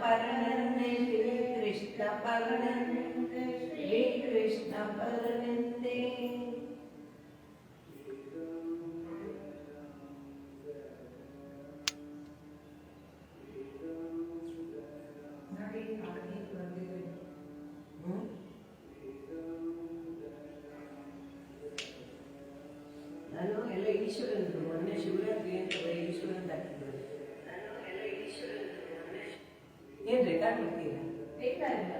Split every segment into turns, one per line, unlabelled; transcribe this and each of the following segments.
ಪರನಂದೆ ಶ್ರೀ ಕೃಷ್ಣ ಪರನಂದೆ ಶ್ರೀ ಕೃಷ್ಣ ಪರನಂದೆ. ನಾನು ಎಲ್ಲ ಈಶ್ವರನದು ಮೊನ್ನೆ ಶಿವರಾತ್ರಿ ಅಂತ ಬರೀ ಈಶ್ವರನ್ ಹಾಕಿದ್ರು. ಏನು ರೆಕಾರ್ಡ್ ಮಾಡ್ತೀರಾ? ಬೇಕಾಗಿಲ್ಲ,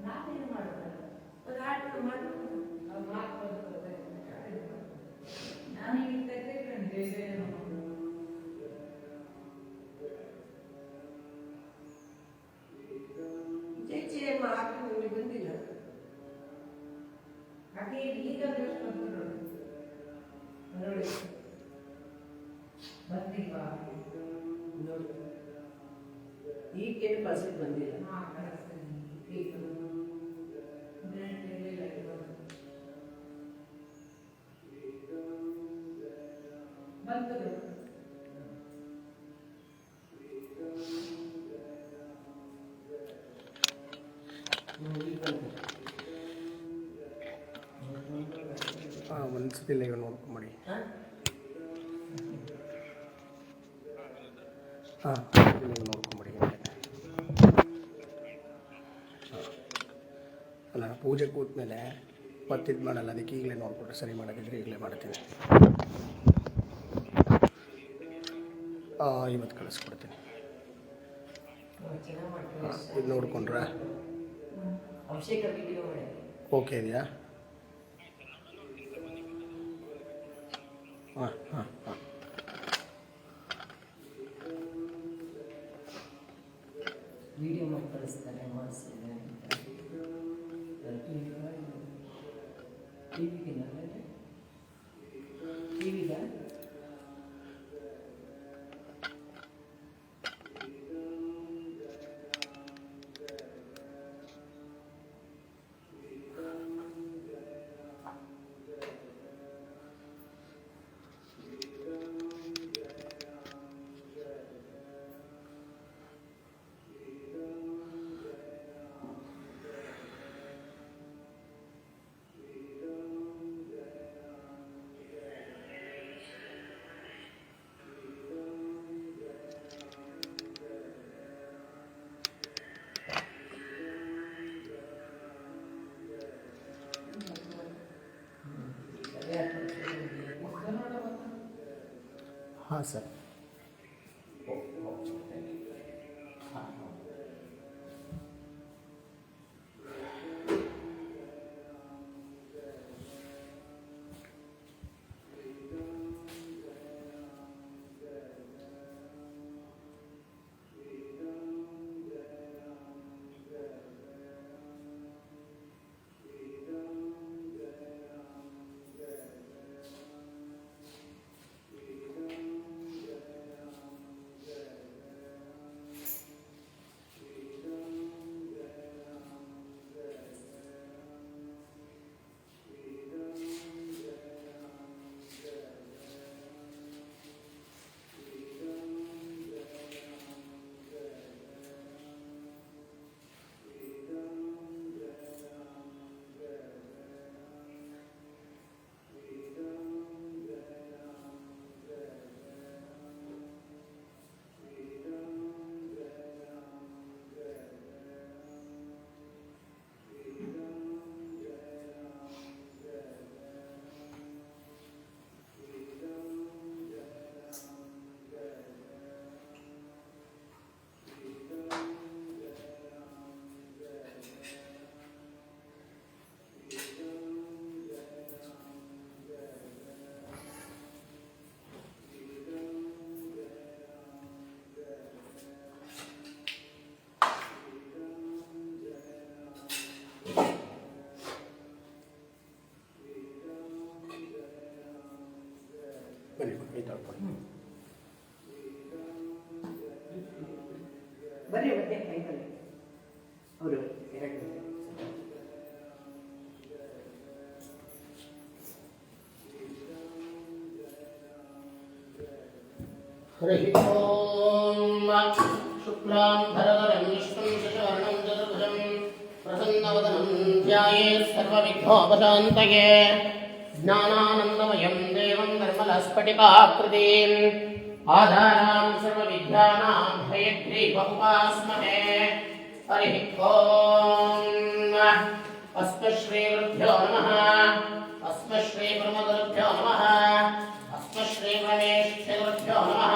ನಾನೇನು ಮಾಡೋದು, ಒಂದು ಹಾಡು ಮಾಡು. ನಾನು ಈಗ ತೆಗೆದಿದ್ದೇನೆ. ಚೇಚಿ ಹಾಕಿ ನಿಮಗೆ ಬಂದಿಲ್ಲ, ಹಾಗೆ ಈಗ ನೋಡಿ ಬಂದಿಲ್ವಾ? ನೋಡಿ ಈಗೇನು ಬಸ್ಸಿಗೆ ಬಂದಿಲ್ಲ. ಬಂತು
ಒಂದ್ಸತಿ ಲೈವ್ ನೋಡ್ಕೊಂಬಿಡಿ. ನೋಡ್ಕೊಂಬಿಡಿ. ಅಲ್ಲ, ಪೂಜೆ ಕೂತ್ಮೇಲೆ ಮತ್ತಿದು ಮಾಡಲ್ಲ, ಅದಕ್ಕೆ ಈಗಲೇ ನೋಡ್ಕೊಂಡ್ರೆ ಸರಿ ಮಾಡೋದಿದ್ರೆ ಈಗಲೇ ಮಾಡ್ತೀನಿ. ಇವತ್ತು ಕಳಿಸ್ಕೊಡ್ತೀನಿ. ಇದು ನೋಡ್ಕೊಂಡ್ರೆ ಓಕೆ ಇದೆಯಾ? ಹಾಂ ಹಾಂ ಹಾಂ.
ವಿಡಿಯೋ ಮಾಡಿ ಕಳಿಸ್ತಾರೆ, ಮಾಡಿಸಿದೆ ಟಿವಿಗ
ಹಾಂ ಸರ್.
ಬರ್ರಿ ಮತ್ತೆ ಕೈಕಲ್ಲ ಅವರು ಎರಡು
ಹರಿ ಓಂ
शुक्लां भरधरं विष्णुं शशिवर्णं चतुर्भुजं प्रसन्नवदनं ध्यायेत् सर्वविघ्नोपशान्तये ज्ञानानन्दमयं देवं निर्मलस्फटिकाकृतिम् आधारां सर्वविद्यानां हयग्रीवमुपास्महे हरिः ॐ अस्मश्रीगुरुभ्यो नमः अस्मश्रीब्रह्मगुरुभ्यो नमः अस्मश्रीगणेशगुरुभ्यो नमः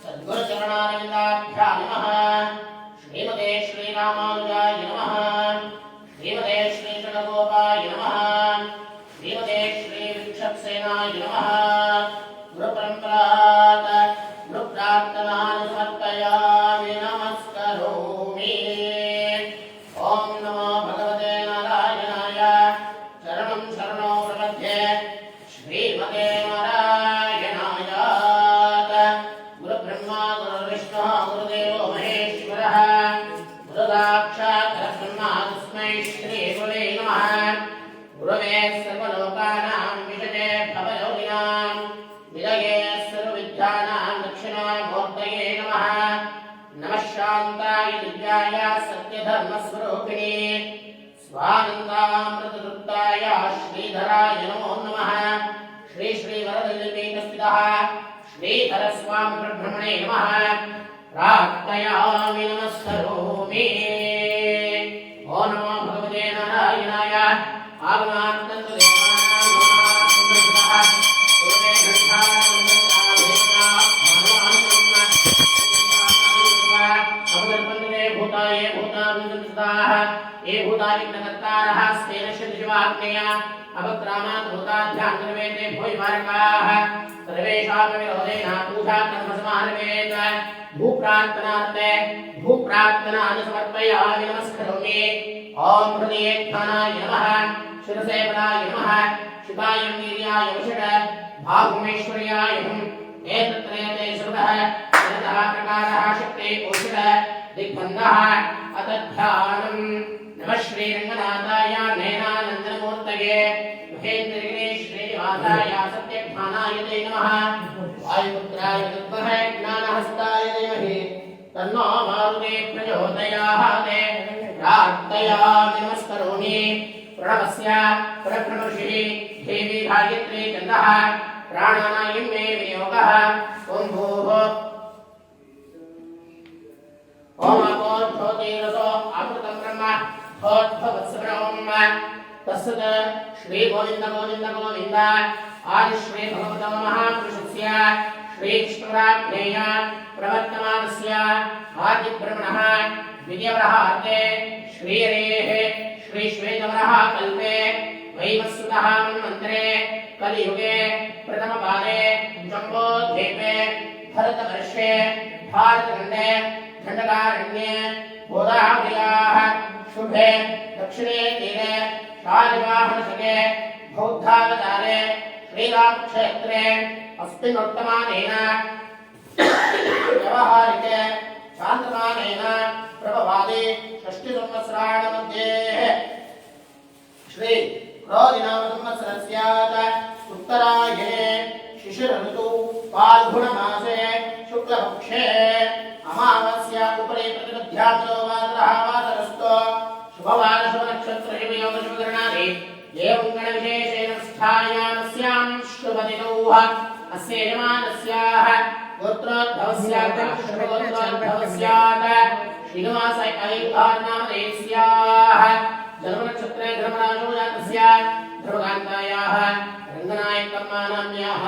सद्गुरुचरणारविन्दाभ्यां नमः श्रीमते श्रीरामानुजाय नमः श्रीमते श्रीषणगोपाय नमः श्रीमते श्रीवृक्षसेनाय नमः गुरुपरम्परात् गुरुप्रार्थनान् समर्पयामि नमस्करोमि ॐ नमो भगवते नारायणाय चरणं शरणो प्रपद्ये श्रीमते नारायणाय गुरुब्रह्मा गुरुर्विष्णुः गुरुदेवो महेश्वरः गुरुसाक्षात् परब्रह्म तस्मै श्रीगुरवे नमः गुरवे सर्वलोकानां विषये भवयोगिनां विलये सर्वविद्यानां दक्षिणामूर्तये नमः नमः शान्ताय दिव्याय सत्यधर्मस्वरूपिणे स्वानन्दामृततृप्ताय श्रीधराय नमो नमः श्री श्रीवरदलिपीठस्थितः श्रीधरस्वामिब्रह्मणे नमः प्रार्थयामि नमस्करोमि ॐ नमो भगवते नारायणाय ये भूतानि प्रकर्तारः स्तेन शिवाग्नेय अवक्रामात् भूताभ्यां निर्वेदे भूयमार्गाः सर्वेषां विरोधेन पूजा कर्म समारभेत भूप्रार्थनान् समर्पयामि नमस्करोमि ॐ हृदयेत्थानाय नमः शिरसे बलाय नमः शिवाय वीर्याय वषड भागुमेश्वर्याय एतत्रयते श्रुतः यतः प्रकारः शक्ति औषध दिग्बन्धः अतध्यानं नमः श्रीरङ्गनाथाय नयनानन्दमूर्तये महेन्द्रगिरे श्रीनिवासाय सत्यज्ञानाय ते नमः वायुपुत्राय विद्महे ज्ञानहस्ताय धीमहि तन्नो मारुते प्रचोदयात् प्रार्थयामि नमस्करोमि प्रणवस्य परब्रह्मर्षिः देवी गायत्री चन्दः प्राणानायं मे वियोगः ॐ भूः ओम अपोज्योतिरसो अमृतं ब्रह्म भोद्भवत्सब्रह्म तस्सत् श्री गोविंद गोविंद गोविंद आदि श्री भगवतो महापुरुषस्य श्री विष्णुराज्ञेय प्रवर्तमानस्य आदि ब्रह्मणः विद्यवरहार्थे श्रीहरेः श्री श्वेतवरः कल्पे वैवस्वतः मन्वन्तरे कलियुगे प्रथमपादे जम्बोद्वीपे भरतवर्षे भारतखण्डे खण्डकारण्ये गोदावर्याः शुभे दक्षिणे तीरे शालिवाहनशके बौद्धावतारे श्रीरामक्षेत्रे अस्मिन् वर्तमानेन व्यवहारिके चान्द्रमानेन प्रभवादि षष्टिसंवत्सराणामध्ये श्री क्रोधिनामसंवत्सरस्यात् उत्तरायणे शिशिरऋतौ फाल्गुणमासे शुक्लपक्षे अमावास्या उपरि प्रतिपद्ध्यातो वातरस्तु शुभवार शुभनक्षत्र शुभयोगशुभकरणादि एवं गणविशेषेण स्थायामस्यां शुभदिनौ अस्य यजमानस्याः गोत्रोद्भवस्यात् शुभगोत्रोद्भवस्यात् श्रीनिवास ऐर्नामधेयस्याः जन्मनक्षत्रे धर्मराजो जातस्य धर्मकान्तायाः रङ्गनायकम्मानाम्याः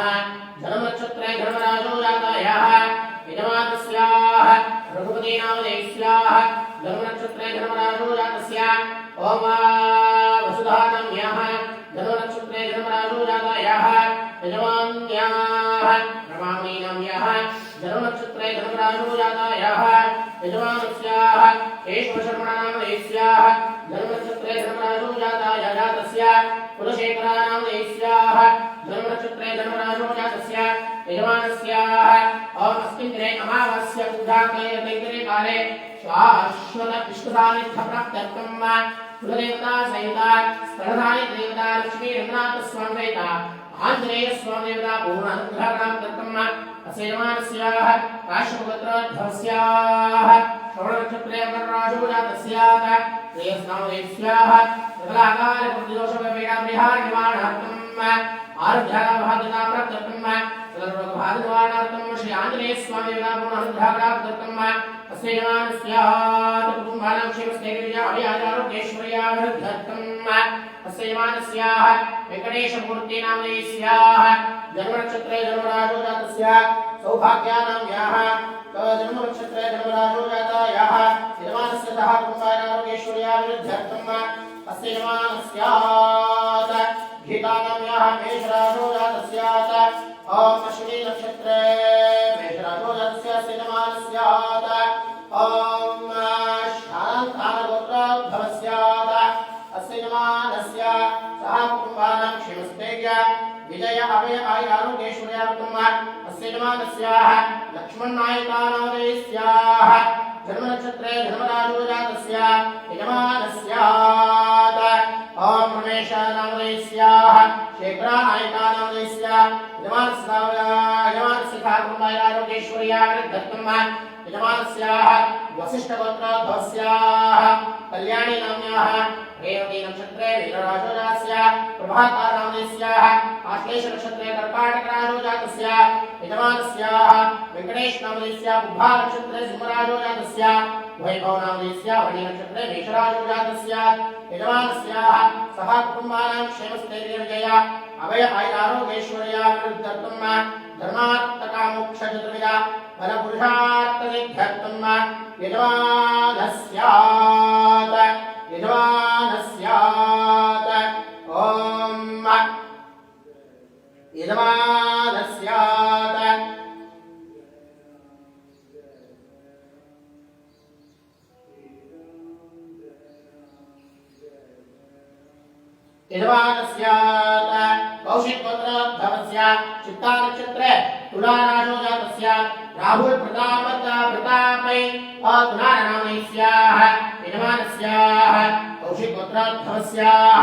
जन्मनक्षत्रे धर्मराजो जातायाः यजमानस्याः रघुपतिनामधेयस्याः जन्मनक्षत्रे धर्मराजो जातस्य ओम वसुधानाम्याः जन्मनक्षत्रे धर्मराजो जातायाः यजमान्याः रमामणीनाम्याः जन्मनक्षत्रे धर्मराजो जातायाः यजमानस्याः केशवशर्मणानामधेयस्याः जन्मनक्षत्रे धर्मराजो जातस्य कुलशेखरानामधेयस्याः जन्मनक्षत्रे धर्मराजो जातस्य यजमानस्याः ओम अस्मिन् दिने अमावास्या पूजाकैर्तैतरे काले शाश्वत विष्णुसान्निध्यप्राप्त्यर्थं कुलदेवता सहिता स्तनधारी देवता लक्ष्मी रङ्गनाथ स्वामी सहिता आञ्जनेय स्वामी देवता पूर्णानुग्रहार्थं अस्य यजमानस्याः काश्यपगोत्रोद्भवस्याः श्रवणनक्षत्रे मकरराशौ जातस्याः श्रेयस्नामदेस्याः सकलाकालप्रतिदोषपीडापरिहारनिवारणार्थम् आरुध्याभाग्यताप्राप्त्यर्थम् सकलरोगबाधनिवारणार्थम् श्री आञ्जनेयस्वामिनापूर्णानुग्रहप्राप्त्यर्थम् अस्य यजमानस्याः कुटुम्बानां क्षेमस्थैर्यं अभियाचारोग्यैश्वर्याभिवृद्ध्यर्थम् अस्य यजमानस्याः वेङ्कटेशमूर्तिनामदेस्याः जन्मनक्षत्रे जन्मराजो जातस्याः सौभाग्यानां याः जन्मनक्षत्रे जन्मराजो जातायाः यजमानस्य सह कुटुम्बानारोग्यैश्वर्याभिवृद्ध्यर्थम् अस्य यजमानस्याः गीतानां याः मेषराजो जातस्याः ॐ अश्विनी नक्षत्रे मेषराजो जातस्य यजमानस्याः ॐ शान्तानगोत्रोद्भवस्याः अस्य यजमानस्य सह कुटुम्बानां क्षेमस्थैर्य विजय अभय आयुरारोग्यैश्वर्यार्थम् अस्य यजमानस्याः लक्ष्मणनायकानामदेस्याः जन्मनक्षत्रे जन्मराजो जातस्य यजमानस्याः ॐ रमेशनामदेस्याः शेखरानायकानामदेस्याः यजमानस्य आरोग्यैश्वर्याभिवृद्ध्यर्थम् यजमानस्याः वसिष्ठगोत्रोद्भवस्याः कल्याणी नाम्याः रेवती नक्षत्रे वीरराजो जातस्याः प्रभातानामदेस्याः आश्लेष नक्षत्रे कर्काटकराजो जातस्याः यजमानस्याः वेङ्कटेश नामदेस्याः बुद्धा नक्षत्रे सिंहराजो जातस्याः वैभव नामदेस्याः वणी नक्षत्रे मेषराजो जातस्याः यजमानस्याः सह कुटुम्बानां क्षेमस्थैर्यविजय अभय आयुरारोग्यैश्वर्याभिवृद्ध्यर्थम् धर्मार्थकामोक्षचतुर्विध फलपुरुषार्थसिद्ध्यर्थम् यजमानस्यात् ॐ यजमानस्यात् कौशिकगोत्रोद्भवस्य चित्ता नक्षत्रे तुलाराशौ जातस्य राहुल प्रतापै तुलानामदेस्याः यजमानस्याः कौशिकगोत्रोद्भवस्याः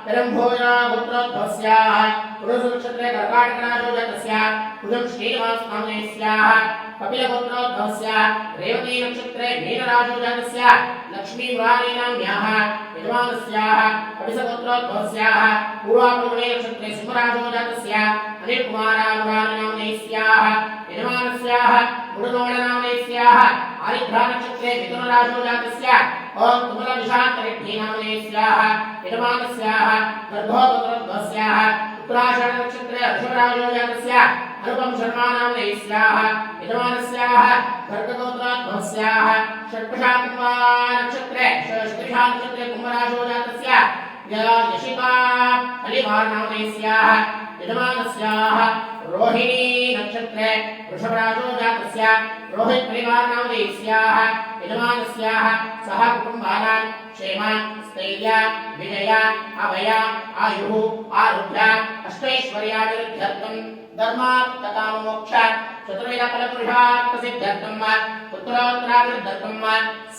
परम्भोजा गोत्रोद्भवस्याः पुरुष नक्षत्रे कर्काटकराशौ जातस्य कुलं श्रीनिवासनामदेस्याः कपिलगोत्रोद्भवस्याः रेवती नक्षत्रे मीनराशौ जातस्य लक्ष्मी मुरारीनाम्याः यजमानस्याः कपिलगोत्रोद्भवस्याः पूर्वापणे नक्षत्रे सिंहराशौ जातस्य अनिलकुमारामुरारीनामदेस्याः यजमानस्याः मुडगौडनामदेस्याः आरिद्रा नक्षत्रे मिथुनराशौ जातस्य ॐ तुमलविशान्तरेड्डीनामदेस्याः यजमानस्याः गर्भोगोत्रोद्भवस्याः उत्तराषाढ नक्षत्रे हर्षराजो जातस्य अनुपम शर्मानामदेस्याः यजमानस्याः गर्गगोत्रोद्भवस्याः षट्पशाकुम्भा नक्षत्रे कुम्भराशो जातस्य यशिका अलिवारनामदेस्याः यजमानस्याः रोहिणी नक्षत्रे वृषभराजो जातस्य रोहित परिवारनामदेस्याः यजमानस्याः सह कुटुम्बानां क्षेम स्थैर्य विजय अभय आयुः आरोग्य अष्टैश्वर्याभिवृद्ध्यर्थम् धर्मार्थकाममोक्ष चतुर्विध फलपुरुषार्थसिद्ध्यर्थम् उत्तरोत्तराभिवृद्ध्यर्थम्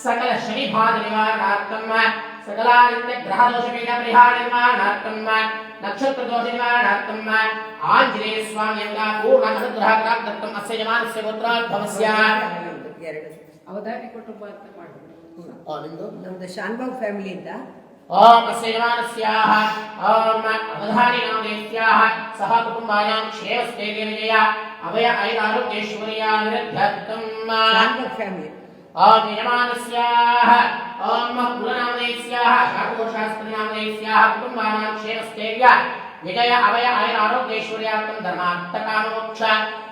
सकल शनिबाधनिवारणार्थम् सकलादित्यग्रहदोषपीडपरिहारनिवारणार्थम् नक्षत्रदोषनिवारणार्थम् आञ्जनेयस्वामी पूर्ण अनुग्रहप्राप्त्यर्थम् अस्य यजमानस्य गोत्रोद्भवस्य
ಅವಧಾನಿ ಕುಟುಂಬ ಅಂತ ಮಾಡ್ಬಿಟ್ಟು
ನಿಮ್ದು
ನಮ್ದು ಶಾನ್ಭಾಗ್ ಫ್ಯಾಮಿಲಿ ಅಂತ
ओम अस्य यजमानस्याः ओम अवधानिनामदेस्याः सह कुटुम्बानां क्षेमस्थैर्यविजय अभय आयुरारोग्यैश्वर्याभिवृद्ध्यर्थम्
ಶಾನ್ಭಾಗ್ ಫ್ಯಾಮಿಲಿ
ओम यजमानस्याः ओम कुलनामदेस्याः शाकोशास्त्रनामदेस्याः कुटुम्बानां क्षेमस्थैर्य विजय अभय आयुरारोग्यैश्वर्यार्थं धर्मार्थकाममोक्ष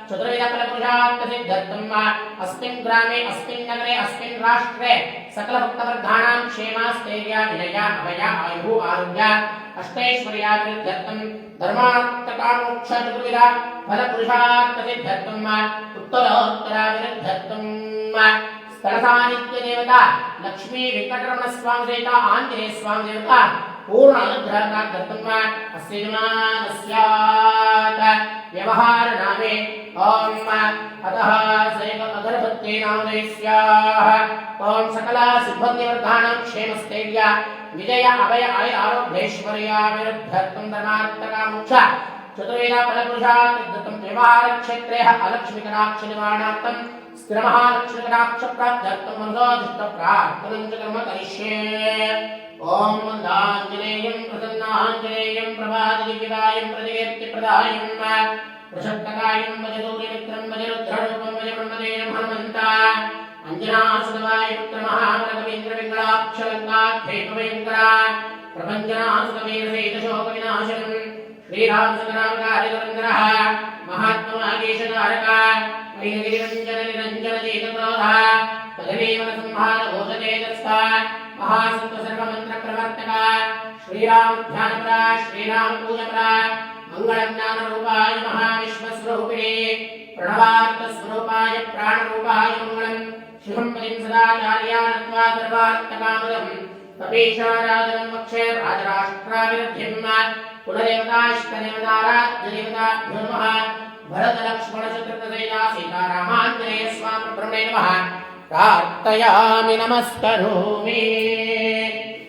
चतुर्विध फलपुरुषार्थसिद्ध्यर्थम् अस्मिन् ग्रामे अस्मिन् नगरे अस्मिन् राष्ट्रे सकल भक्तवर्गाणां क्षेमस्थैर्य विजय अभय आयुः आरोग्य अष्टैश्वर्याभिवृद्ध्यर्थम् धर्मार्थकामोक्ष चतुर्विध फलपुरुषार्थसिद्ध्यर्थम् उत्तरोत्तराभिवृद्ध्यर्थम् स्थलसान्निध्यदेवता लक्ष्मी वेंकटरमण स्वामी देवता आंजनेय स्वामी देवता पूर्ण अनुग्रहप्राप्त्यर्थम् अस्य यजमानस्यात् व्यवहार नामे ओम अतः सैव अगरबत्ते नामदेस्याः ओम सकला सिद्धिवर्धानां क्षेमस्थैर्य विजय अभय आरोग्यैश्वर्याभिवृद्ध्यर्थं धर्मार्थकामोक्ष चतुर्विध फलपुरुषार्थसिद्ध्यर्थं व्यवहारक्षेत्रे अलक्ष्मीकटाक्षनिवारणार्थं स्थिरमहालक्ष्मीकटाक्षप्राप्त्यर्थं मनसोऽधिष्टप्रार्थनं च कर्म करिष्ये। ॐ मन्दाञ्जनेयं प्रसन्नाञ्जनेयं प्रभादिव्यदायं प्रतिकीर्तिप्रदायं प्रशक्तकायं भजदूर्यमित्रं भजरुद्ररूपं भज ब्रह्मदेवं हनुमन्ता अंजनासुतवाय पुत्रमहाबलकवीन्द्रपिङ्गलाक्षलङ्काभ्येपभयङ्करा प्रपञ्चनासुतवीरसहितशोकविनाशनं श्रीरामचन्द्रावतारितरङ्गरः महात्मवागीशकारका वैरगिरिरञ्जननिरञ्जनचेतक्रोधः पदवीवनसंहारभूततेजस्था महासत्त्वसर्वमन्त्रप्रवर्तका श्रीरामध्यानपरा श्रीरामपूजपरा मङ्गलज्ञानरूपाय महाविश्वस्वरूपिणे प्रणवार्थस्वरूपाय प्राणरूपाय मङ्गलम् शिवं पतिं सदाचार्यानत्वा सर्वार्थकामदं तपीशाराधनं वक्षे राजराष्ट्राविरुद्धिं कुलदेवताष्टदेवताराध्यदेवताभ्यो नमः भरतलक्ष्मणशत्रुघ्नसहिता सीतारामाञ्जनेयस्वामिप्रभुणे नमः प्रार्थयामि नमस्करोमि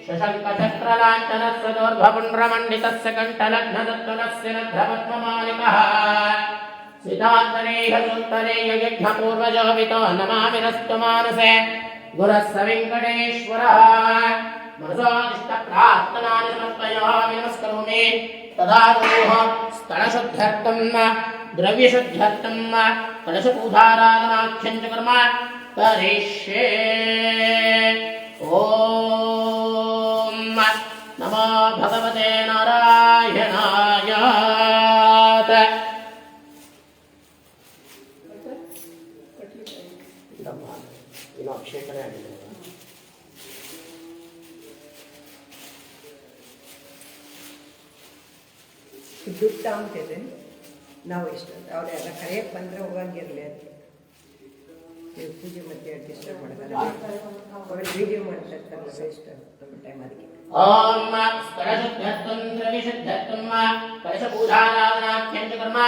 शशङ्खचक्रलाञ्छनस्वदोर्ध्वपुण्ड्रमण्डितस्य कण्ठलग्नदत्तुलस्य नध्रपद्ममालिकः सीतान्तरेयसूत्तरेयज्ञपूर्वजोपितो नमामि नस्तु मानसे गुरः स वेङ्कटेश्वरः मनसोऽदिष्टप्रार्थनानि समर्पयामि नमस्करोमि तदारोह स्थलशुद्ध्यर्थं द्रव्यशुद्ध्यर्थं कलशपूजाराधनाख्यं च कर्म करिष्ये। ॐ नमो भगवते नारायणाय। ಅಭಿಷೇಕನೇ ಆಗಿದೆ
ದುಡ್ಡು ಅಂತಿದೆ ನಾವು ಇಷ್ಟ ಅವರೆಲ್ಲ ಕರೆಯಕ್ಕೆ ಬಂದರೆ ಹೋಗಂಗಿರಲಿ ಅಂತ ಪೂಜೆ ಮತ್ತೆ ಡಿಸ್ಟರ್ಬ್ ಮಾಡ್ತಾರೆ ಅವ್ರು ವಿಡಿಯೋ ಮಾಡ್ತಿರ್ತಾರಲ್ಲ ವೇಸ್ಟ್ ನಮ್ಮ ಟೈಮ್ ಅದಕ್ಕೆ
ಓಂ ಸ್ಥಳಶುದ್ಧತ್ವಂ ದ್ರವ್ಯಶುದ್ಧತ್ವಂ ಕಲಶಪೂಜಾರಾಧನಾಖ್ಯಂ ಚ ಕರ್ಮ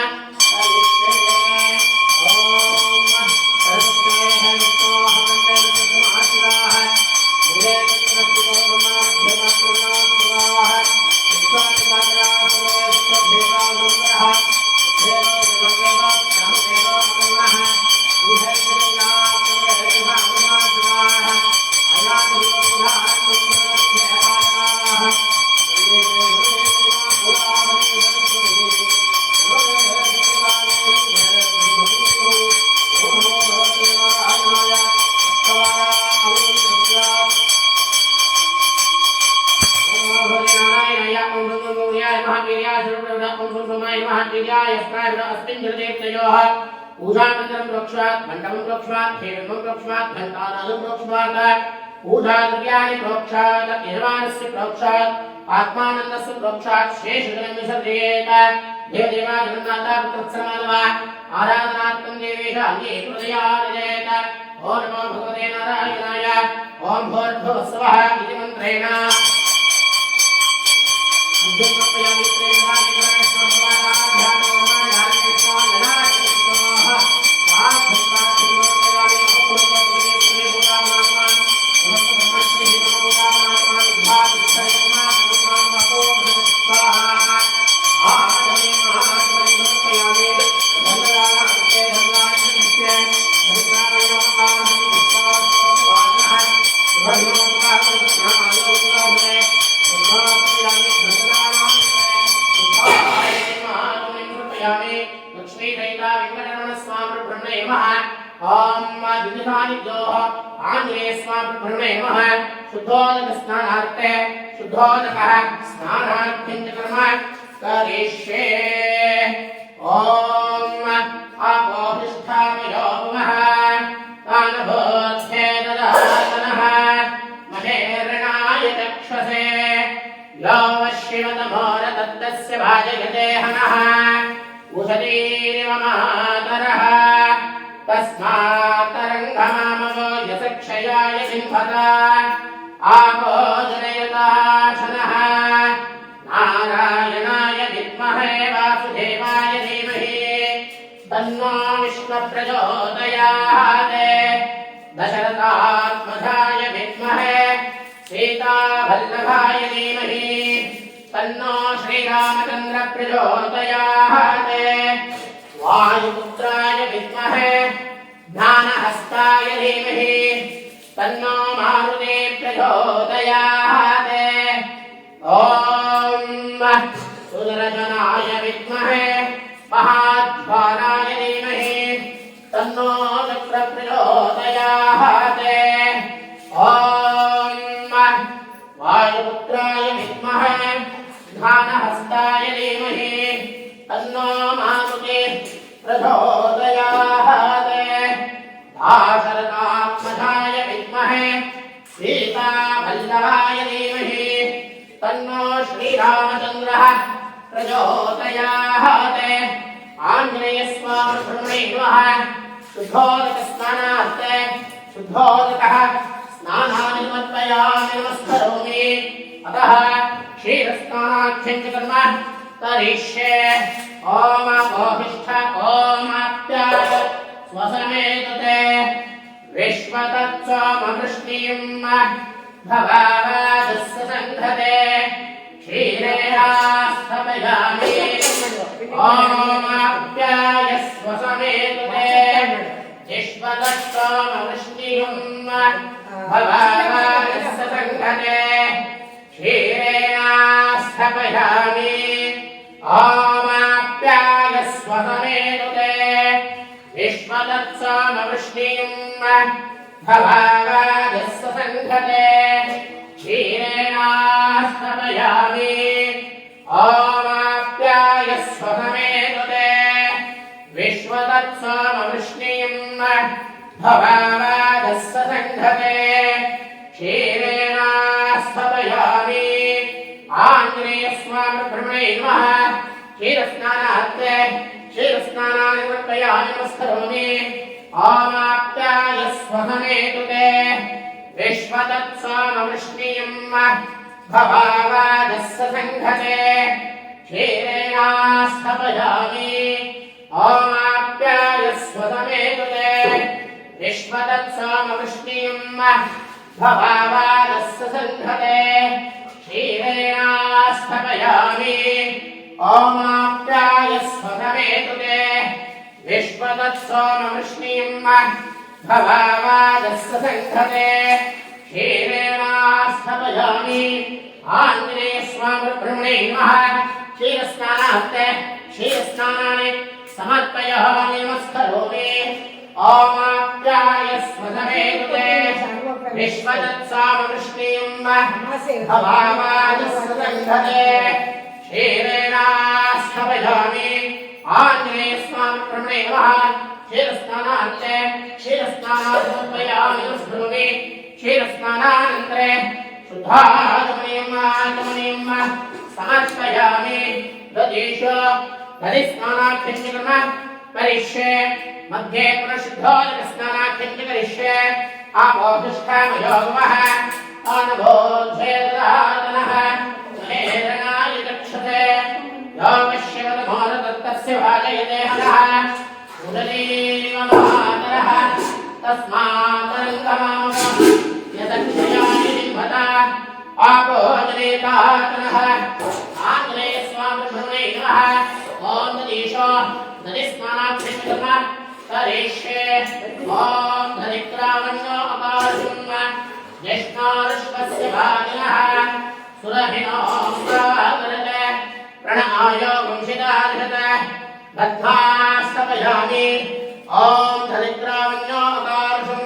पूजामन्त्रं प्रोक्षात् मण्डपं प्रोक्षात् खेमं प्रोक्षात् घण्टानादं प्रोक्षात् पूजाद्रव्याणि प्रोक्षात् यजमानस्य प्रोक्षात् आत्मानन्दस्य प्रोक्षात् शेषजलं विसर्जयेत् देवदेवा जगन्नाथा पुत्रत्समानव आराधनार्थं देवेश अन्ये हृदयार्जयेत् ॐ नमो भगवते नारायणाय ॐ भूर्भुवस्सुवः इति मन्त्रेण शुद्धोदकस्नानार्थे शुद्धोदकः स्नानार्थं च कर्म करिष्ये। ॐ आपोष्ठामयो भवः कालभोत्थे ददातनः महेरणाय चक्षसे यो वश्यवतमोरतस्य भाजयते हनः उषतीरिव मातरः तस्मात्तरङ्गमामवो यशक्षयाय सिंहता आपो जनयताशनः नारायणाय विद्महे वासुदेवाय धीमहि तन्नो विष्णुप्रचोदयात् दशरथात्मजाय विद्महे सीतावल्लभाय धीमहि तन्नो श्रीरामचन्द्र प्रचोदयात्। ॐ वायुपुत्राय विद्महे ज्ञानहस्ताय धीमहि तन्नो मारुते प्रचोदयात् ॐ सुदर्शनाय विद्महे महाज्वालाय धीमहि तन्नो चक्र प्रचोदयात् ॐ वायुपुत्राय विद्महे ज्ञानहस्ताय धीमहि तन्नो मारुते प्रचोदयात् दाशरथात्मजाय विद्महे सीतावल्लभाय धीमहि तन्नो श्रीरामचन्द्रः प्रचोदयात् आञ्जनेयस्वामी नमः शुद्धोदकस्नानात् शुद्धोदकः स्नानानि समर्पयामि नमस्करोमि अतः क्षीरस्नानाख्यं च कर्म करिष्ये ॐ अपोहिष्ठ ॐ आप्याय स्वसमेतते विश्वतत्सोमवृष्टिं भवावादस्य सङ्घते क्षीरेण स्थापयामि ॐ आप्याय स्वसमेतते विश्वतत्सोमवृष्टिं भवावादस्य सङ्घते क्षीरेण स्थापयामि ॐ स्वसमेतते विश्वतत्सोमवृष्टिं भवावादस्य सङ्घते क्षीरेण स्थापयामि ॐ स्वसमेतते विश्वतत्सोमवृष्टिं भवावादस्य सङ्घते क्षीरेण स्थापयामि आञ्जनेयस्वामिब्रह्मणे नमः क्षीरस्नानात् क्षीरस्नानानि समर्पयामि नमस्करोमि ॐ आप्याय स्वसमेतते विश्वतत्सोमवृष्टिं भवावादस्य सङ्घते क्षीरेण स्थापयामि ॐ आप्याय स्वसमेतते विश्वतत्सोमवृष्टिं भवावादस्य सङ्घते क्षीरेण स्थापयामि ॐ आप्याय स्वसमेतते विश्वतत्सोमवृष्टिं भवावादस्य सङ्घते क्षीरेण स्थापयामि आञ्जनेयस्वामिब्रह्मणे नमः क्षीरस्नानात् क्षीरस्नानानि समर्पयामि नमस्करोमि ॐ आप्याय स्वसमेतते विश्वतत्सोमवृष्टिं भवावादस्य सङ्घते क्षीरेण स्थापयामि आञ्जनेयस्वामिब्रह्मणे नमः क्षीरस्नानात् क्षीरस्नानानि समर्पयामि नमस्करोमि क्षीरस्नानानन्तरे शुद्धागमनीयं समर्पयामि दधिस्नानाख्यं च कर्म करिष्ये मध्ये पुनः शुद्धोदकस्नानाख्यं च करिष्ये आपोहिष्ठामयोगमः अनभोज्येदधातनः मेरणाय चक्षते योगश्यवदमोरदत्तस्य भाजयते हनः उदलीव महातरः तस्मात्तरङ्गमामः यदक्षयानि निम्भता आपोजनेतातनः आञ्जनेयस्वामिब्रह्मणे नमः ॐ दधीशो दधिस्नानाख्यं च कर्म करिष्ये ॐ दधिक्रामण्यो अकाशुं ज्येष्ठार्ष्वस्य भागिनः सुरभिनो प्रावरते प्रणमाय वंशिदार्हते बद्धा स्थापयामि ॐ दधिक्रामण्यो अकाशुं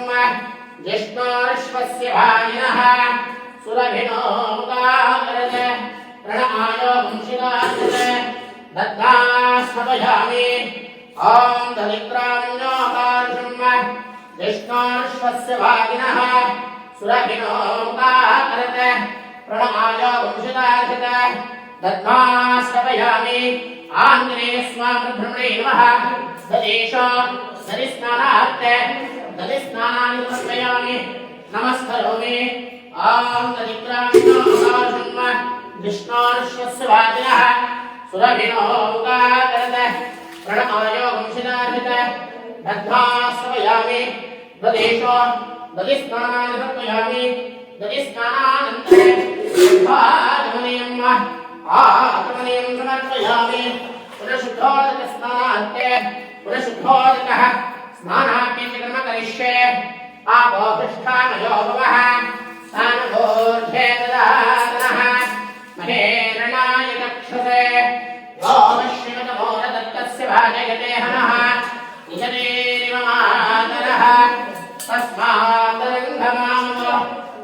ज्येष्ठार्ष्वस्य भागिनः सुरभिनो प्रावरते प्रणमाय वंशिदार्हते बद्धा स्थापयामि ॐ दधिक्रामण्यो अकाशुं ज्येष्ठार्ष्वस्य भागिनः सुरभिनो मुखाकरते प्रणमाय वंशिदार्हते दद्मा स्थापयामि आञ्जनेयस्वामिब्रह्मणे नमः दधीशो दधिस्नानात् दधिस्नानानि समर्पयामि नमस्करोमि ॐ दधिक्रामण्यो अकाशुं ज्येष्ठार्ष्वस्य भागिनः सुरभिनो मुखाकरते प्रणमाय वंशिदार्हते दद्मा स्थापयामि दधीशो दधिस्नानानि समर्पयामि दधिस्नानानन्तरे आगमनीयं समर्पयामि पुनः शुद्धोदकस्नानात् पुनशुद्धोदकः स्नानाभ्यन्तकर्म करिष्ये आपोष्ठामयो भवः स्थानभोर्धे ददातनः महेरणाय चक्षुषे योमश्रिमतमोरदत्तस्य भाजयते हनः निजनेरिव मातरः तस्मादरङ्गमामो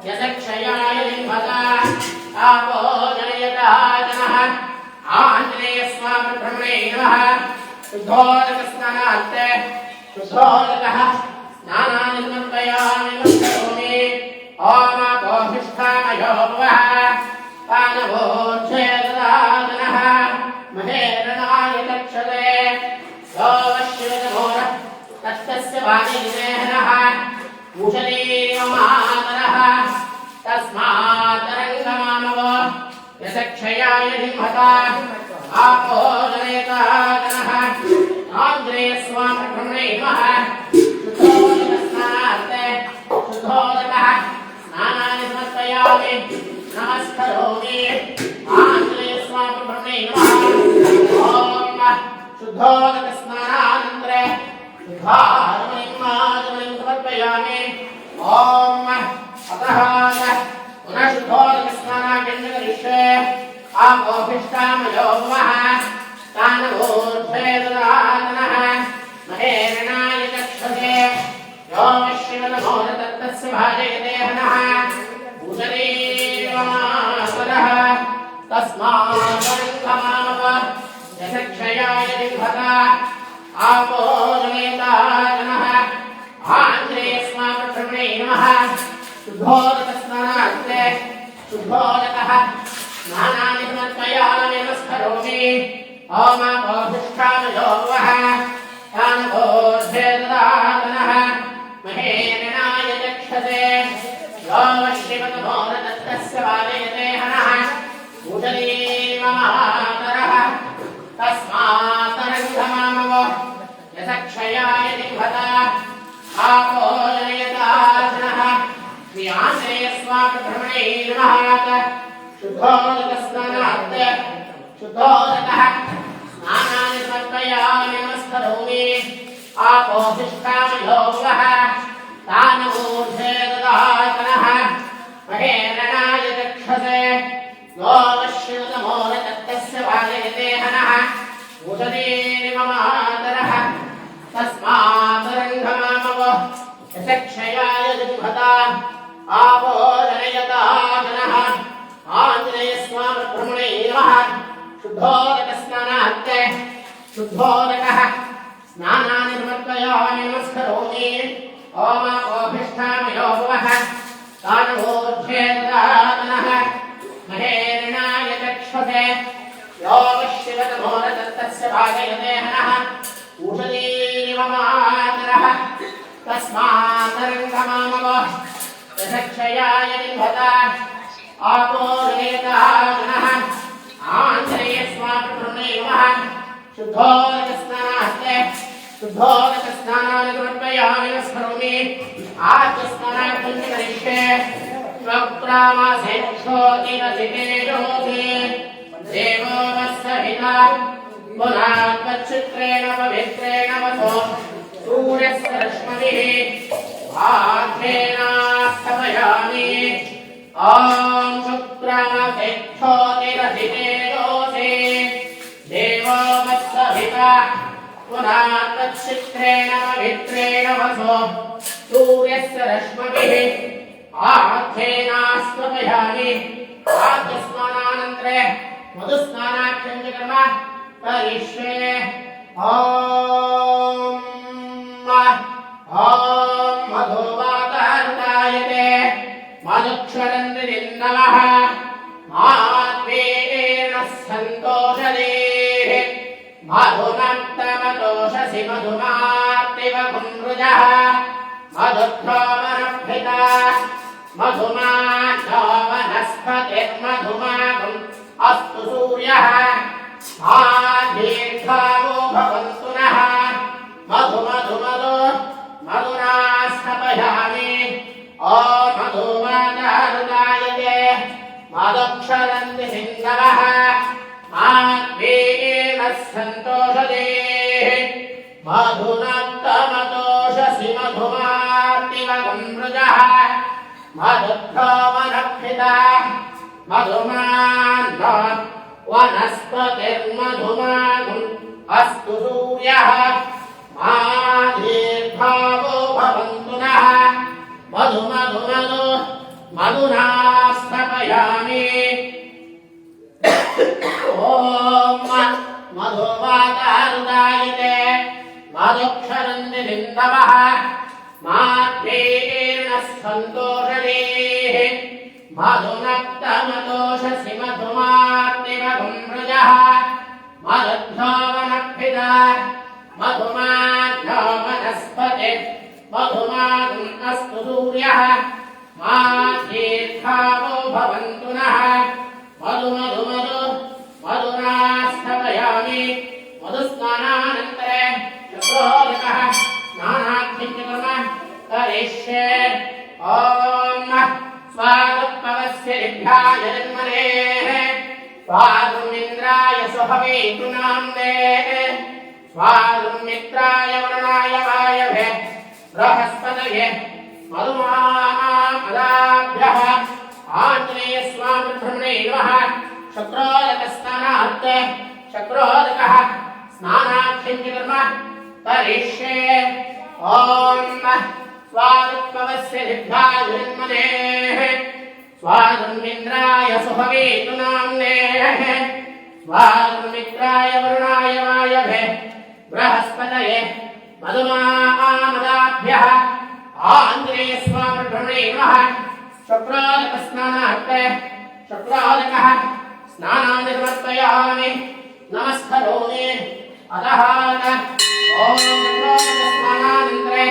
यदक्षयाय लिम्बता आपो जनयताजनः आञ्जनेयस्वामिब्रह्मणे नमः शुद्धोदकस्नानार्थे शुद्धोदकः स्नानानि समर्पयामि नमस्करोमि ओमापोहिष्ठामयो भवः पानभोज्ये ददातनः महेरणाय चक्षते सोमश्रिमतमोरः तस्तस्य वाणिनिमेहनः मूषलीमातरः तस्मादरङ्गमामवो यशक्षयाय निम्हता आपो जनयताजनः आञ्जनेयस्वामिब्रह्मणे नमः शुद्धोदकस्नानार्थे शुद्धोदकः स्नानानि समर्पयामि नमस्करोमि आञ्जनेयस्वामिब्रह्मणे नमः ॐ शुद्धोदकस्नानानन्तरे शुद्धारमणिं समर्पयामि ॐ अतः पुनः शुद्धोदकस्नानाख्यं करिष्ये आपोहिष्ठामयो भवः स्थानभोर्धे ददातनः महेरणाय चक्षते योमश्रिमतमोरदत्तस्य भाजयते हनः भूषणीमातरः तस्मादरङ्गमामव यशक्षयाय लिम्बता आपो जनयताजनः आञ्जनेयस्वामिब्रह्मणे नमः शुद्धोदकस्नानार्थे शुद्धोदकः स्नानानि समर्पयामि नमस्करोमि ओमापोहिष्ठामयो भवः स्थानभोर्धे ददातनः महेरणाय चक्षते योमश्रिमतमोरदत्तस्य भाजयते हनः भूषणीमातरः तस्मादरङ्गमामव यशक्षयाय लिम्बता आपो जनयताजनः श्री आञ्जनेयस्वामिब्रह्मणे नमः शुद्धोदकस्नानार्थे शुद्धोदकः स्नानानि समर्पयामि नमस्करोमि आपोहिष्ठामयो भवः स्थानभोर्धे ददातनः महेरणाय चक्षते योमश्रिमतमोरदत्तस्य भाजयते हनः भूषणीमातरः तस्मादरङ्गमामव यशक्षयाय लिम्बता आपो जनयताजनः आञ्जनेयस्वामिब्रह्मणे नमः शुद्धोदकस्नानार्थे शुद्धोदकः स्नानानि समर्पयामि नमस्करोमि ओमापोहिष्ठामयो भवः स्थानभोर्धे ददातनः महेरणाय चक्षते योमश्रिमतमोरदत्तस्य भाजयते हनः भूषणीमातरः तस्मादरङ्गमामव यशक्षयाय लिम्बता आपो जनयताजनः आञ्जनेयस्वामिब्रह्मणे नमः शुद्धोदकस्नानार्थे शुद्धोदकस्नानानि समर्पयामि नमस्करोमि आद्यस्नानार्थं च करिष्ये स्वप्रामासे क्षोतिरसितेजोति देवो वत्सहिता पुनात्मच्छित्रेण पवित्रेण वसो सूर्यस्य रश्मिभिः आघ्रेणास्थपयामि ॐ शुक्रामासे क्षोतिरसितेजोति देवो वत्सहिता पुनात्मच्छित्रेण पवित्रेण वसो सूर्यस्य रश्मिभिः आघ्रेणास्थपयामि आद्यस्नानानन्तरे मधुस्नानाख्यं च कर्म करिष्ये ॐ मधुवातारुतायते मधुक्षरन्दिरिन्दवः आत्मेन सन्तोषदेः मधुमत्तमतोषसि मधुमार्तिव कुन्द्रुजः मधुध्रोमरभ्यता मधुमानो वनस्पतिर्मधुमागुम् अस्तु सूर्यः दीर्घावो भवन्तु नः मधुना स्थपयामि ॐ मधुवातारुतायते मधुक्षरन्ति सिन्धवः आत्मेन सन्तोषदेः मधुनक्तमतोषसि मधुमार्तिवगुंसृजः मधुद्धवनक्षिता मधुमान् वनस्पतिर्मधुमागुम् अस्तु सूर्यः मा दीर्घावो भवन्तु नः मधु मधु मधु मधुना स्थापयामि ॐ मधुवातारुदायिते मधुक्षरन्ति बिन्दवः माध्येन सन्तोषदेः मधुनक्तमतोषसि मधुमार्तिवगुंसृजः मधुद्धवनक्षिता मधुमान् वनस्पतिः मधुमागुम् अस्तु सूर्यः मा दीर्घावो भवन्तु नः मधु मधु मधु मधुना स्थापयामि मधुस्नानानन्तरे चक्रोदकः स्नानाख्यं च कर्म करिष्ये ॐ स्वादुत्पवस्य दिभ्याय जन्मनेः स्वादुमिन्द्राय सुहवेतु नाम्ने स्वादुमित्राय वरुणाय वायवे बृहस्पतये मधुमामदाभ्यः आञ्जनेयस्वामिब्रह्मणे नमः शक्रोदकस्नानार्थे शक्रोदकः स्नानाख्यं च कर्म करिष्ये ॐ स्वादुत्पवस्य दिभ्याय जन्मनेः स्वादुमिन्द्राय सुहवेतु नाम्नेः स्वादुमित्राय वरुणाय वायवे बृहस्पतये मधुमामदाभ्यः आञ्जनेयस्वामिब्रह्मणे नमः शक्रोदकस्नानार्थे शक्रोदकः स्नानानि समर्पयामि नमस्करोमि अतः ॐ शक्रोदकस्नानानन्तरे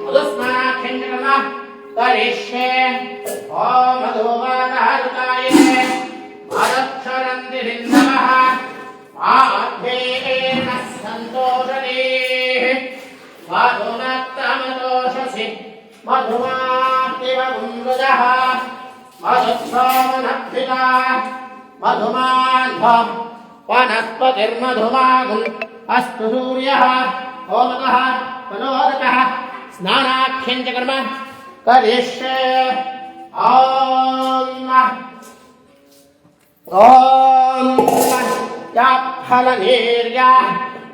मधुस्नानाख्यं च कर्म करिष्ये ॐ मधुवातारुताये मधुक्षरन्ति बिन्दवः माध्येन सन्तोषदेः मधुनक्तमतोषसि मधुमार्तिवगुंसृजः मधुद्धवनक्षिता मधुमान् वनस्पतिर्मधुमागुम् अस्तु सूर्यः होमकः मनोदकः स्नानाख्यं च कर्म करिष्ये ॐ या फलनीर्या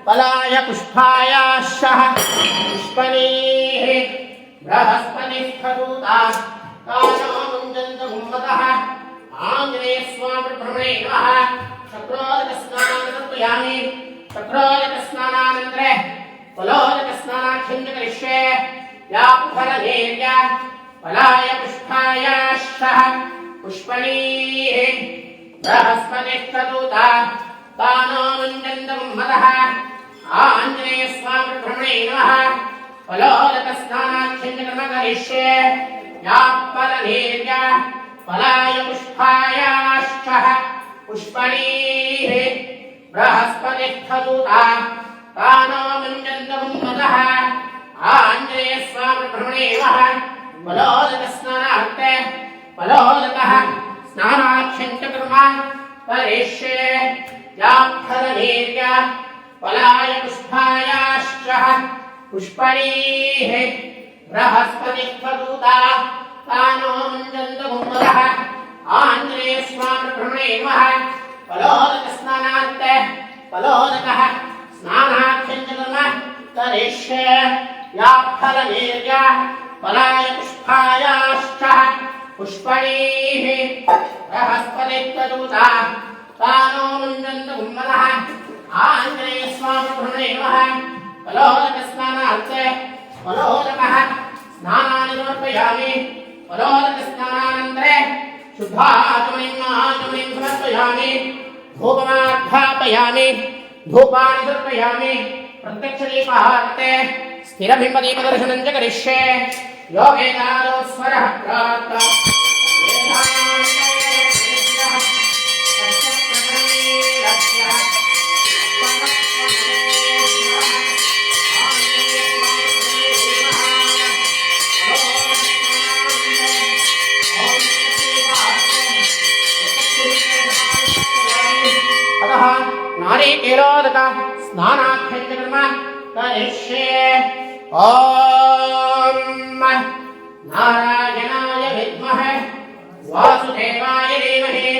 फलाय पुष्पायाशः पुष्पणीः बृहस्पतिस्थदूता कालो मुञ्जन्तु गुम्मतः आञ्जनेयस्वामिब्रह्मणे नमः शक्रोदकस्नानानि समर्पयामि शक्रोदकस्नानानन्तरे फलोदकस्नानाख्यं च करिष्ये या फलनीर्या फलाय पुष्पायाशः पुष्पणीः बृहस्पतिस्थदूता कालो मुञ्जन्तु गुम्मतः आञ्जनेयस्वामिब्रह्मणे नमः फलोदकस्नानाख्यं च कर्म करिष्ये या फलनीर्या फलाय पुष्पायाश्चः पुष्पणीः बृहस्पतिस्थदूता कालो मुञ्जन्तु गुम्मतः आञ्जनेयस्वामिब्रह्मणे नमः फलोदकस्नानार्थे फलोदकः स्नानाख्यं च कर्म करिष्ये या फलनीर्या फलाय पुष्पायाश्चः पुष्पणीः बृहस्पतिस्थदूता कालो मुञ्जन्तु गुम्मतः आञ्जनेयस्वामिब्रह्मणे नमः फलोदकस्नानार्थे फलोदकः स्नानाख्यं च कर्म करिष्ये या फलनीर्या फलाय पुष्पायाश्चः पुष्पणीः बृहस्पतिस्थदूता कालो मुञ्जन्तु गुम्मतः आञ्जनेयस्वामिब्रह्मणे नमः फलोदकस्नानार्थे फलोदकः स्नानानि समर्पयामि फलोदकस्नानानन्तरे शुद्धाचमनीं समर्पयामि धूपमार्घापयामि धूपानि समर्पयामि प्रत्यक्षदीपार्थे स्थिरबिम्बदीपदर्शनं च करिष्ये यो वेदादो स्वरः प्राप्तः नारिकेलोदक स्नानाख्यं च कर्म करिष्ये ॐ नारायणाय विद्महे वासुदेवाय धीमहि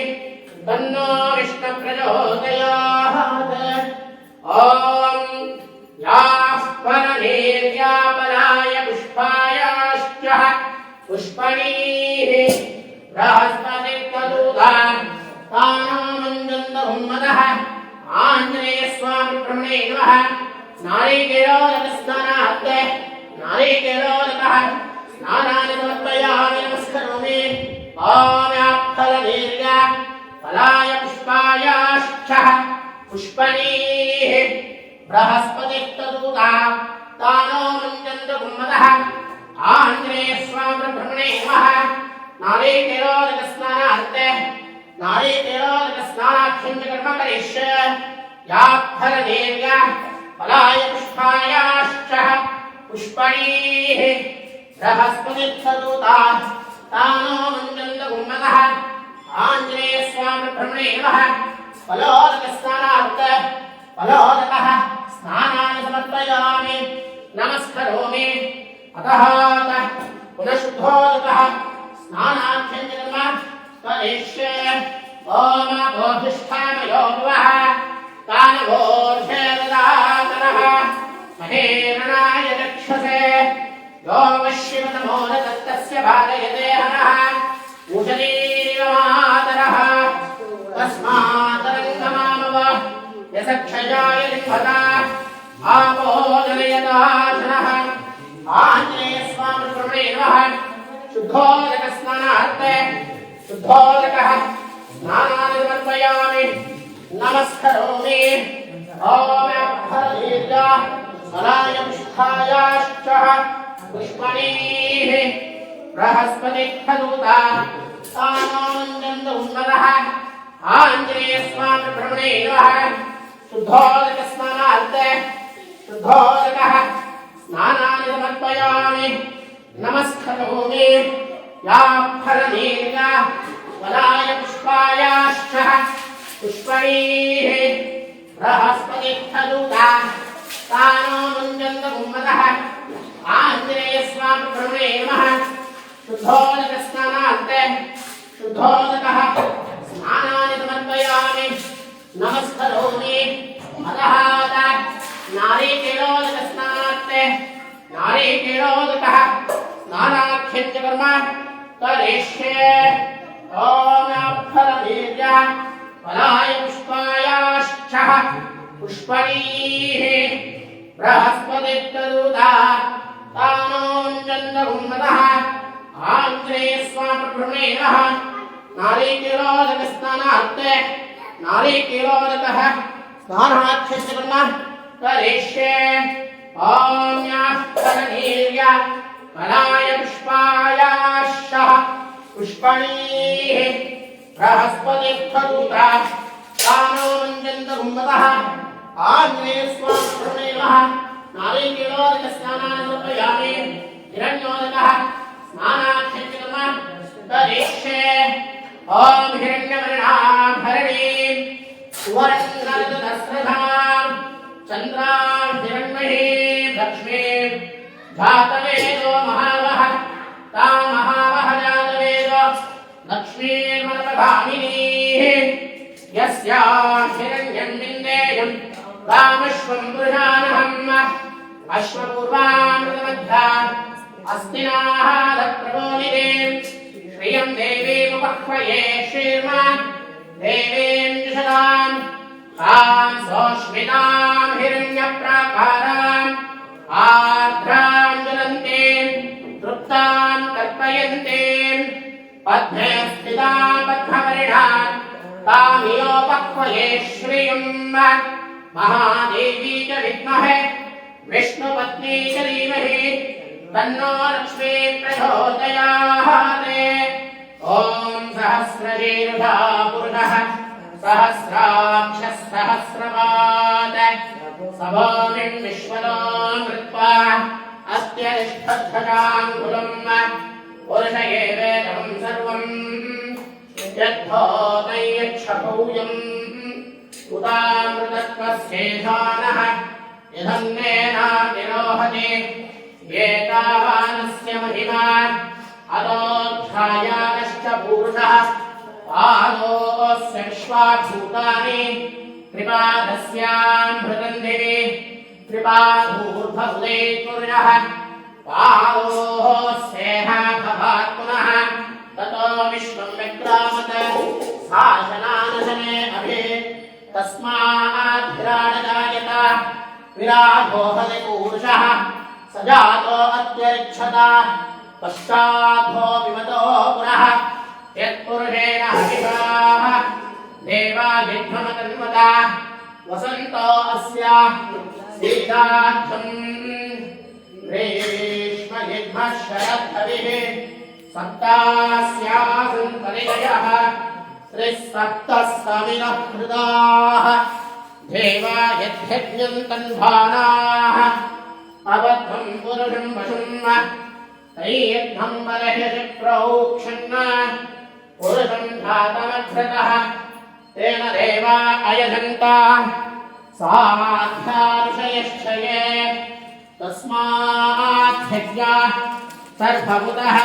तन्नो विष्णु प्रचोदयात् ॐ याः परवीर्यापलाय पुष्पायाश्च पुष्पणीः बृहस्पतिर्दूता तानो मञ्जुन्दहुन्मदः आञ्जनेयस्वामि ब्रह्मणे नमः नारिकेलोदकस्नानात् नारिकेलोदकः स्नानानि समर्पयामि नमस्करोमि ॐ फलाय पुष्पायाश्च पुष्पणीः बृहस्पतिर्दूता तानो मञ्जुन्दहुन्मदः आञ्जनेयस्वामि ब्रह्मणे नमः नारिकेलोदकस्नानात् नारिकेलोदकस्नानाख्यं च कर्म करिष्ये याः फलाय पुष्पायाश्च पुष्पणीः बृहस्पतिर्दूता तानो मञ्जुन्दहुन्मदः आञ्जनेयस्वामि ब्रह्मणे नमः फलोदकस्नानात् फलोदकः स्नानानि समर्पयामि नमस्करोमि अतः पुनः शुद्धोदकः स्नानाख्यं च कर्म करिष्ये ॐ अपोधिष्ठामयो भवः कानवोर्धेर्दातरः महेरणाय रक्षसे यो वश्यवतमो न तत्तस्य बालयते हनः ऊषधीरिव मातरः तस्मातरङ्गमामव यशक्षयाय लिम्भता आपो जनयदाशनः आञ्जनेयस्वामि ब्रह्मणे नमः शुद्धोदकस्नानात् शुद्धोदकः स्नानानि समर्पयामि नमस्करोमि ॐ फलाय पुष्पायाश्च पुष्पणीः बृहस्पतिर्दूता तानो मञ्जुन्दहुन्मदः आञ्जनेयस्वामि ब्रह्मणे नमः शुद्धोदकस्नानात् शुद्धोदकः स्नानानि समर्पयामि नमस्करोमि याः फलाय पुष्पायाश्च पुष्पणीः बृहस्पतिर्दूता तानो मञ्जुन्दहुन्मदः आञ्जनेयस्वामि ब्रह्मणे नमः शुद्धोदकस्नानात् शुद्धोदकः स्नानानि समर्पयामि नमस्करोमि अतः नारिकेलोदकस्नानात् नारिकेलोदकः स्नानाख्यं च कर्म करिष्ये ॐ फलाय पुष्पायाश्च पुष्पणीः बृहस्पतिर्दूता तानो मञ्जुन्दहुन्मदः आञ्जनेयस्वामि ब्रह्मणे नमः नारिकेलोदकस्नानात् नारिकेलोदकः स्नानाख्यं च कर्म करिष्ये ॐ फलाय पुष्पायाश्च पुष्पणीः बृहस्पतिर्दूता तानो मञ्जुन्दहुन्मदः आञ्जनेयस्वामि ब्रह्मणे नमः नारिकेलोदकस्नानानि समर्पयामि हिरण्योदकः स्नानाख्यं च कर्म करिष्ये ॐ हिरण्यवर्णाभरणीं सुवर्णरजतस्रधां चन्द्रां हिरण्मयीं लक्ष्मीं जातवेदो महावः तां महावः जातवेदो लक्ष्मीर्मनपगामिनीः यस्यां हिरण्यं विन्देयं रामश्वं पुरुषानहम् अश्वपूर्वामृतमध्याम् अस्तिनाः दप्रबोधिनीं श्रियं देवीमुपह्वये श्रीर्मान् देवीं जुषदाम् तां सोऽश्मितां हिरण्यप्राकाराम् आर्द्रां ज्वलन्तीं तृप्तां कल्पयन्तीं पद्मे स्थितां पद्मवर्णां तामियोपह्वये श्रियं महादेवी च विद्महे विष्णुपत्नी च धीमहि तन्नो लक्ष्मी प्रचोदयात् ॐ सहस्रशीर्षा पुरुषः सहस्राक्षः सहस्रपाद सभोमिं विश्वतो मृत्वा अस्त्यनिष्ठध्वजाङ्कुलम् पुरुष एवेदं सर्वम् यद्धोतयच्छभूयम् उदामृतत्वस्येषानः यधन्नेनातिरोहति एतावानस्य महिमा अतोऽध्यायानश्च पूर्णः पादोऽस्य विश्वाभूतानि त्रिपादस्यामृतं दिवि त्रिपादूर्ध्वहुदे तुर्यः पादोऽस्येह भवात् पुनः ततो विश्वं विक्रामत शासनानशने अभि तस्माद्भिराडजायत विराधो हरिपूरुषः स जातो अत्यरिक्षता पश्चाद्धो विमतो पुनः यत्पुरुषेण हविषाः देवादिध्वमतन्वता वसन्तो अस्य सीतार्थम् ग्रीष्मयिध्मः शरद्धविः सप्तास्यासन् परिजयः त्रिसप्तस्तमिनः कृताः देवा यद्यज्ञन्तन्भानाः अबद्धं पुरुषं वशुम् तैयद्धं बलह्यसि प्रोक्षन् पुरुषं धातमघ्रतः तेन देवा अयजन्त साध्याविषयश्चये तस्माद्धिज्ञा सर्वभूतः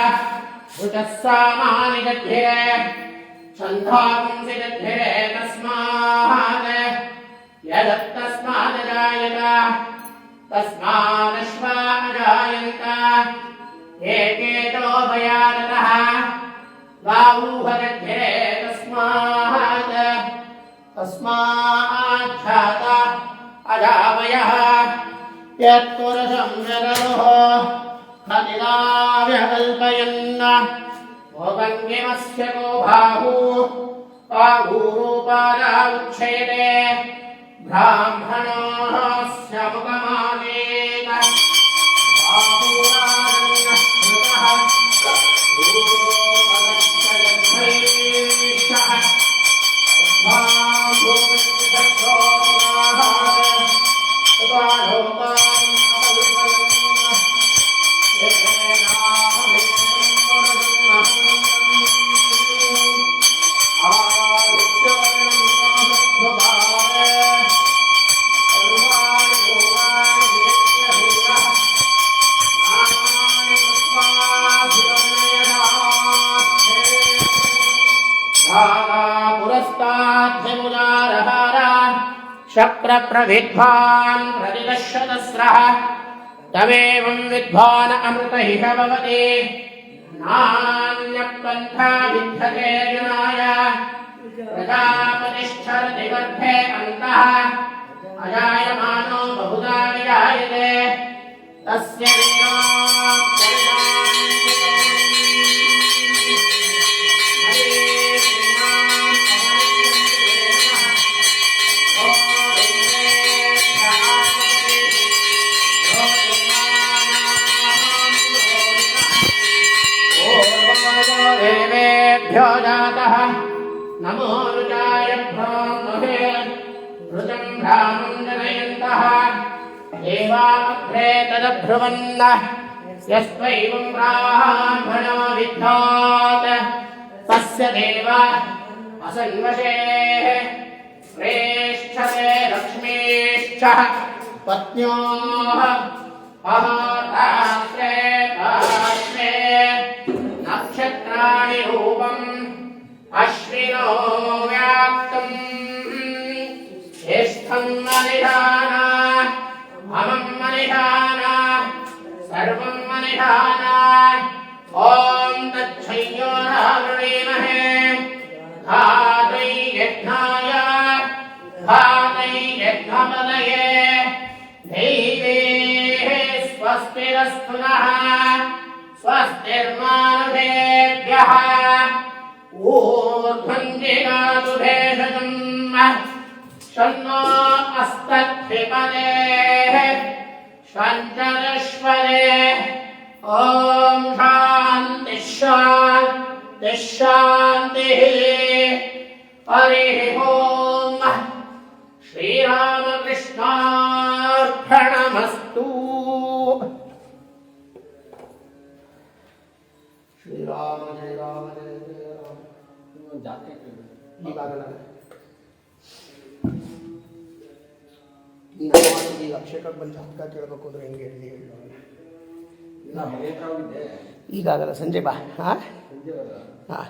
ऋचः सामानि दद्धिरे छन्दांसि दद्धिरे तस्मात् यदत्तस्मादजायत तस्मादश्वा अजायन्त एकेतो भयानतः गावूहदद्धिरे तस्मात् तस्माच्छात अजावयः यत्पुरुषं जगरोः खदिलाव्यकल्पयन् भोगङ्गिमस्य को बाहूरूपादा उच्छेदे ब्राह्मणोऽस्य मुखमावेद बाहूराजन्यः शक्रप्रविद्वान् प्रतिदशतस्रः तमेवं विद्वान् अमृतैः भवति नान्यपन्था विद्यते युनाय प्रजापतिश्चरति गर्भे अन्तः अजायमानो बहुधा विजायते तस्य जातः नमो रुचाय ब्रह्मणे ऋचं भ्रामं जनयन्तः देवाग्रे तदभ्रुवन्न यस्त्वैवं ब्राह्मणो विद्धात् तस्य देव असन्वशेः श्रेष्ठते लक्ष्मीश्च पत्न्योः अहोरात्रे पार्श्वे नक्षत्राणि रूपम् अश्विनो व्याप्तम् ज्येष्ठं मनिधाना अमं मनिधाना सर्वं मनिधाना ॐ तच्छयोरावृणीमहे घातै यज्ञाय घातै यज्ञपदये दैवेः स्वस्तिरस्तु नः स्वस्तिर्मानुषेभ्यः ऊर्ध्वं जिगातु भेषजम् शन्नो अस्तद्विपदेः शञ्चरश्वरे ॐ शान्तिः शान्तिः शान्तिः हरिः ॐ श्रीरामकृष्णार्पणमस्तु श्रीराम जय राम जय जय राम जाते ಈ ಭಾಗ
ಅಭಿಷೇಕಕ್ಕೆ ಬಂದು ಜಾತಕ ಕೇಳಬೇಕು ಅಂದ್ರೆ ಹೆಂಗೆ ಹೇಳಿ
ಇಲ್ಲ ಮನೆ ಹತ್ರ ಹೋಗಿದ್ದೆ
ಈಗಾಗಲ್ಲ ಸಂಜೆ ಬಾ ಹಾಂ
ಸಂಜೆ ಬರೋದಾ?
ಹಾಂ